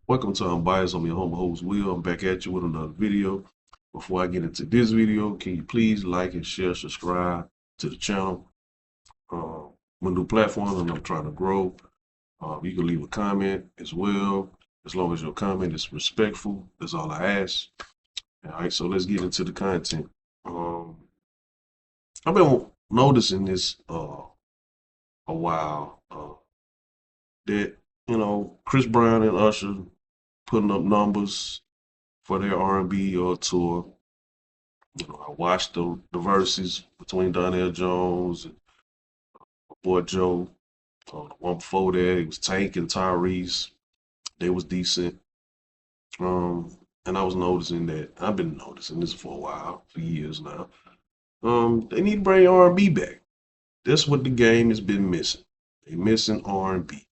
Welcome to Unbiased. I'm your humble host, Will. I'm back at you with another video. Before I get into this video, can you please like and share, subscribe to the channel? My new platform and I'm trying to grow. You can leave a comment as well. As long as your comment is respectful, that's all I ask. All right, so let's get into the content. I've been noticing this a while that, Chris Brown and Usher putting up numbers for their R&B or tour. I watched the verses between Donnell Jones and my boy Joe. The one before that, it was Tank and Tyrese. They was decent. And I was noticing that I've been noticing this for a while, for years now. They need to bring R&B back. That's what the game has been missing. They missing R&B.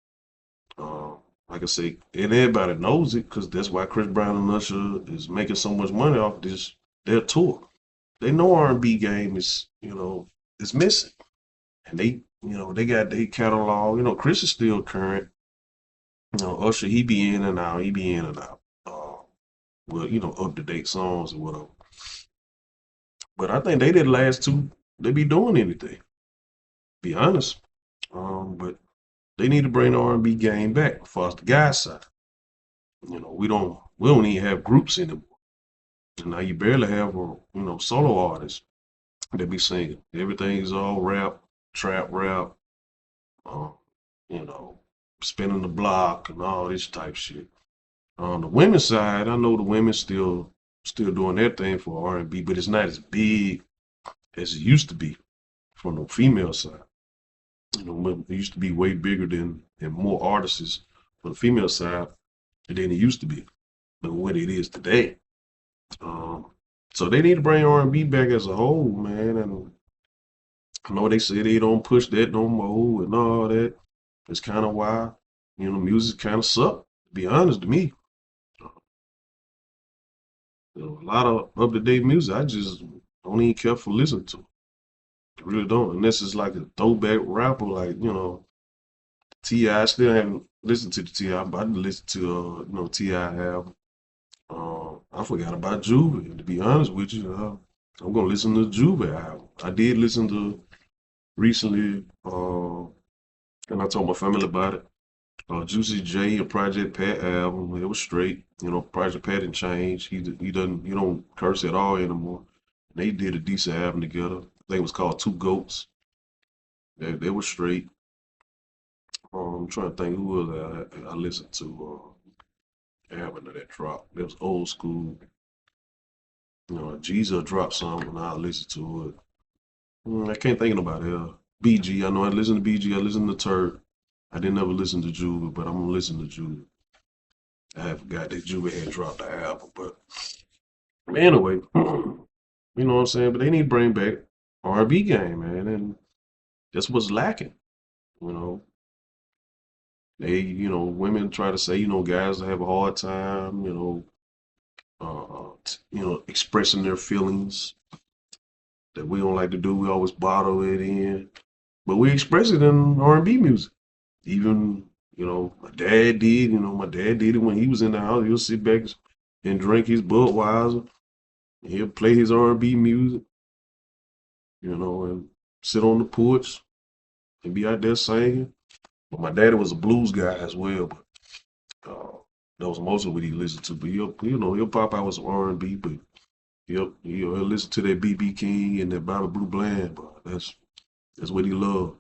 Like I say, and everybody knows it because that's why Chris Brown and Usher is making so much money off this their tour. They know R&B game is missing, and they got their catalog. Chris is still current. Usher, he be in and out. He be in and out. Well, up to date songs or whatever. But I think they did last two. They be doing anything. Be honest. But they need to bring the R&B game back as far as the guys side. We don't even have groups anymore. And now you barely have solo artists that be singing. Everything is all rap, trap rap, uh, you know, spinning the block and all this type shit. On the women's side, I know the women still doing their thing for R&B, but it's not as big as it used to be from the female side. It used to be way bigger than and more artists for the female side than it used to be, than what it is today. Um, so they need to bring R&B back as a whole, man. And I know they say they don't push that no more and all that. It's kind of why, music kind of suck, to be honest to me. A lot of up-to-date music, I just don't even care for listening to. I really don't. Unless it's like a throwback rapper, like, T.I. Still haven't listened to the T.I., but I did listen to, T.I. album. I forgot about Juve, to be honest with you. I'm going to listen to the Juve album. I did listen to recently, and I told my family about it. Juicy J and Project Pat album. It was straight. Project Pat didn't change. He don't curse at all anymore. They did a decent album together. I think it was called Two Goats. They were straight. I'm trying to think who else I listened to. Album that dropped. It was old school. Jesus dropped something and I listened to it. I can't think about it. BG. I know I listened to BG. I listened to Turk. I didn't ever listen to Juve, but I'm gonna listen to Juve. I forgot that Juve had dropped the album, but anyway, you know what I'm saying. But they need to bring back R&B game, man, and that's what's lacking. You know, women try to say, guys have a hard time, expressing their feelings that we don't like to do. We always bottle it in, but we express it in R&B music. Even, my dad did. My dad did it when he was in the house. He'll sit back and drink his Budweiser. He'll play his R&B music, and sit on the porch and be out there singing. But my daddy was a blues guy as well, but that was most of what he listened to. But he'll pop out with some R&B, but he'll listen to that BB King and that Bobby Blue Bland. But that's what he loved.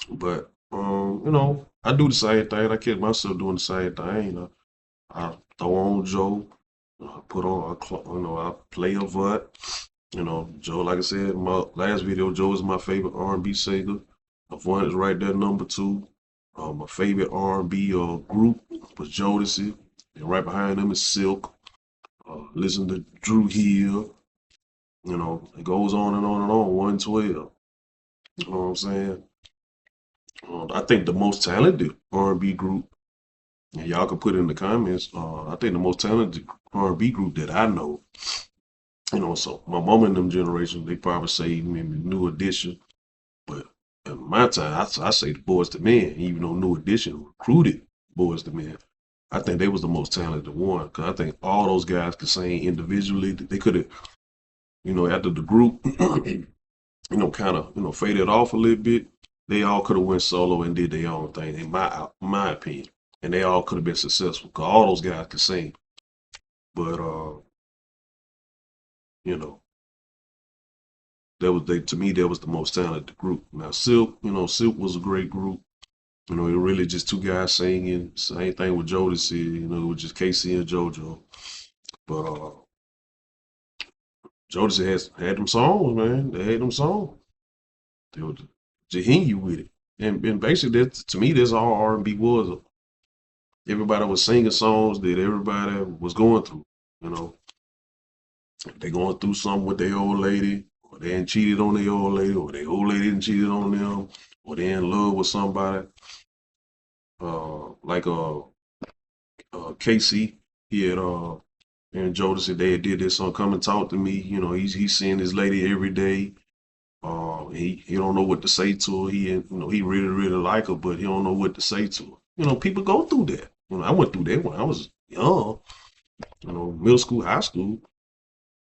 But I do the same thing. I catch myself doing the same thing. I throw on Joe, put on I play Avant. Joe, like I said, my last video, Joe is my favorite R&B singer. Avant is right there, number two. My favorite R&B group was Jodeci, and right behind them is Silk. Listen to Drew Hill. It goes on and on and on. 112. You know what I'm saying? I think the most talented R&B group, and y'all can put it in the comments. I think the most talented R&B group that I know. So my mom and them generation, they probably say maybe New Edition, but in my time, I say the Boys to Men, even though New Edition recruited Boys to Men. I think they was the most talented one because I think all those guys could sing individually. They could have, after the group, kind of, faded off a little bit. They all could have went solo and did their own thing, in my opinion, and they all could have been successful because all those guys could sing. But you know, that was they to me that was the most talented group. Now Silk, Silk was a great group. It really just two guys singing. Same thing with Jodeci, it was just Casey and JoJo. But Jodeci had them songs, man. They had them songs. They were just hitting you with it. And basically, to me, that's all R&B was. Everybody was singing songs that everybody was going through. You know, they going through something with their old lady, or they ain't cheated on their old lady, or their old lady didn't cheated on them, or they in love with somebody. Like Casey, he had and Jodeci, they did this song, "Come and Talk to Me." He's seeing his lady every day. He don't know what to say to her. He really like her, but he don't know what to say to her. People go through that. I went through that when I was young. Middle school, high school.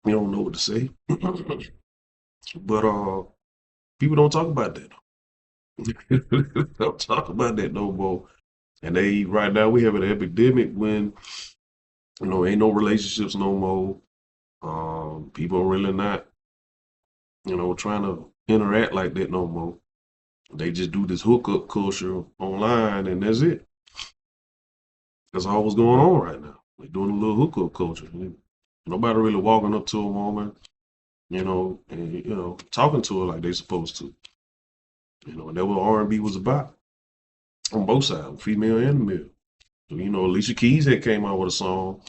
You don't know what to say. But people don't talk about that. Don't talk about that no more. And right now we have an epidemic when ain't no relationships no more. People are really not trying to interact like that no more. They just do this hookup culture online, and that's it. That's all what's going on right now. They're doing a little hookup culture. Nobody really walking up to a woman, and talking to her like they supposed to. And that's what R&B was about on both sides, female and male. So, Alicia Keys had came out with a song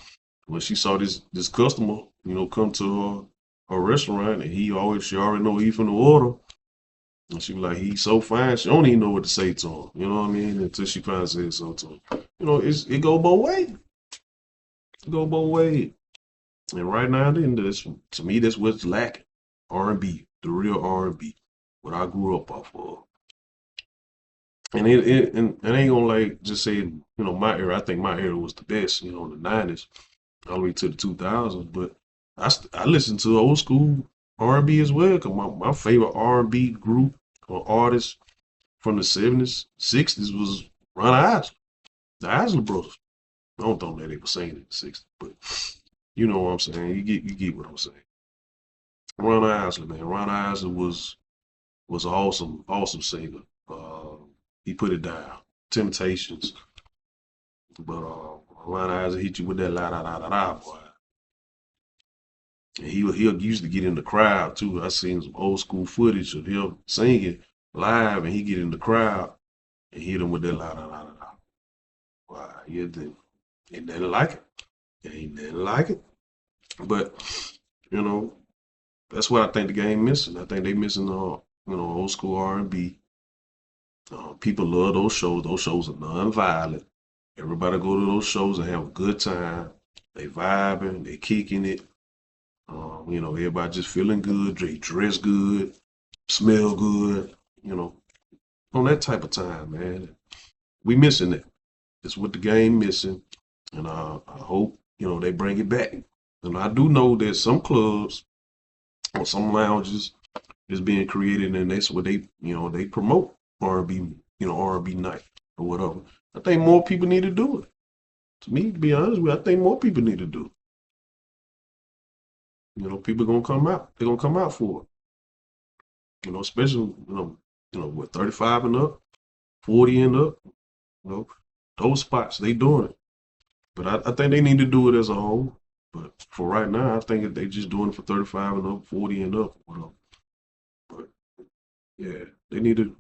when she saw this customer, come to her restaurant, and she already know he from the order. And she was like, he's so fine, she don't even know what to say to him. You know what I mean? Until she finally said something to him. It go both ways. It go both ways. And right now, to me, that's what's lacking. R&B, the real R&B, what I grew up off of. And it ain't gonna like just say, my era. I think my era was the best, in the 90s, all the way to the 2000s. But I listened to old school R&B as well, because my favorite R&B group or artist from the 70s, 60s was Ron Isley, the Isley Brothers. I don't know that they were singing in the 60s, but you know what I'm saying. You get what I'm saying. Ron Isley, man. Ron Isley was an awesome singer. He put it down. Temptations, but Ron Isley hit you with that la da da da da, boy. And he'll used to get in the crowd too. I seen some old school footage of him singing live, and he get in the crowd and hit him with that la da da da da. Wow, ain't nothing like it. Ain't nothing like it. But you know, that's what I think the game missing. I think they missing old school R&B. People love those shows. Those shows are non-violent. Everybody go to those shows and have a good time. They vibing, they kicking it. Everybody just feeling good. They dress good, smell good. On that type of time, man. We missing that. It's what the game missing, and I hope they bring it back. And I do know that some clubs or some lounges is being created, and that's what they promote R&B, R&B night or whatever. I think more people need to do it. To me, to be honest with you, I think more people need to do it. People gonna come out. They're gonna come out for it. Especially what 35 and up, 40 and up. Those spots they doing it. But I think they need to do it as a whole. But for right now, I think they just doing it for 35 and up, 40 and up, whatever. But yeah, they need to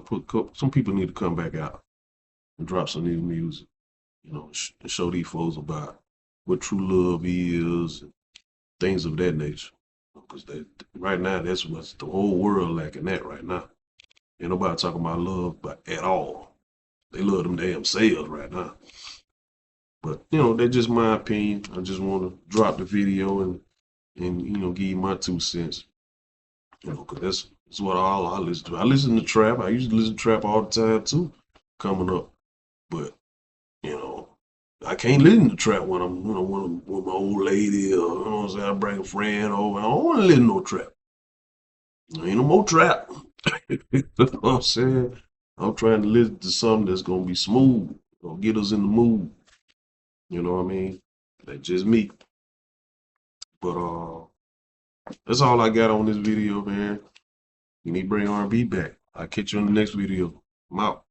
put some people need to come back out and drop some new music, and show these folks about what true love is and things of that nature. Because right now, that's what's the whole world lacking that right now. Ain't nobody talking about love, but at all. They love them damn selves right now. But that's just my opinion. I just want to drop the video and give you my 2 cents. Because that's what all I listen to. I listen to trap. I used to listen to trap all the time too, coming up. But can't listen to trap when I'm, with my old lady, or you know what I'm saying. I bring a friend over. I don't want to listen to no trap. Ain't no more trap. You know what I'm saying? I'm trying to listen to something that's gonna be smooth, gonna get us in the mood. You know what I mean? That's just me. But that's all I got on this video, man. You need to bring R&B back. I'll catch you on the next video. I'm out.